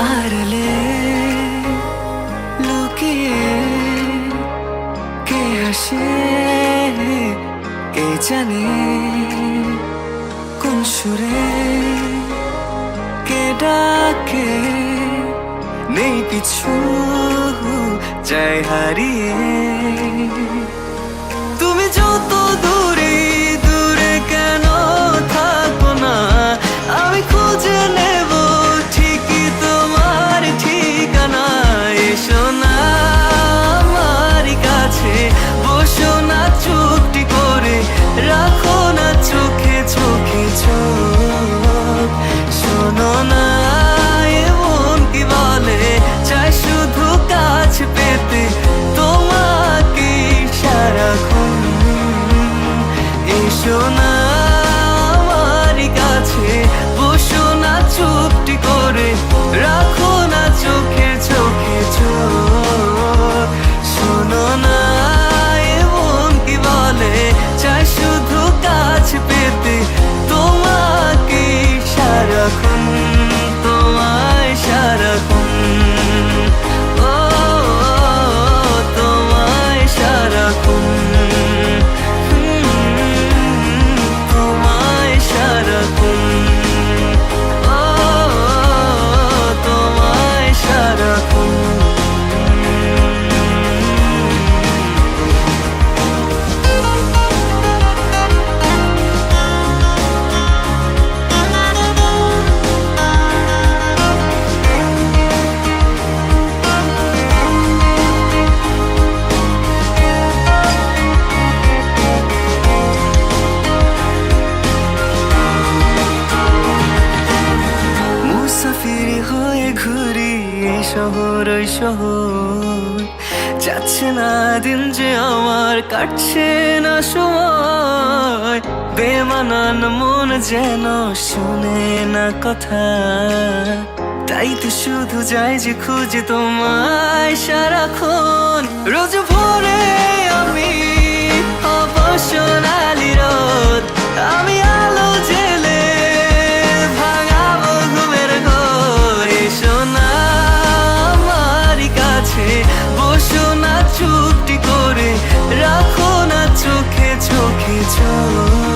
আড়ালে লুকিয়ে কে হাসে কে জানে কোন সুরে কে ডাকে নেই পিছু যায় হারিয়ে তুমি যত দূরে দূরে কেন থাকো না আমি খুঁজে নেব ঠিকই তোমার ঠিকানা এসো না আমার কাছে বসো না চুপটি করে রাখো না চোখে চোখে চোখ শোনো না এমন কি বলে চাই শুধু কাছ পেতে তোমাকে সারাক্ষণ এসো না আমার কাছে বসো না চুপটি করে রাখো না চোখে চোখে চোখ শোনো না এমন কি বলে চাই শুধু কাছ পেতে তোমাকে সারাক্ষণ তোমায় সারাক্ষণ ও তোমায় সারাক্ষণ তোমায় সারাক্ষণ ও তোমায় সারাক্ষণ মুসাফির হয়ে ঘুরি এই শহর ওই শহর যাচ্ছে না দিন যে আমার কাটছে না সময় বেমানান মন যেন শুনে না কথা তাই তো শুধু যাই যে খুঁজে তোমায় সারাক্ষণ রোজ ভোরে আমি অবসনালি রোদ আমি আলো জেলে ভাঙাবো ঘুমের ঘোর এসো না আমার কাছে বসো না চুপটি করে রাখো না চোখে চোখে চোখ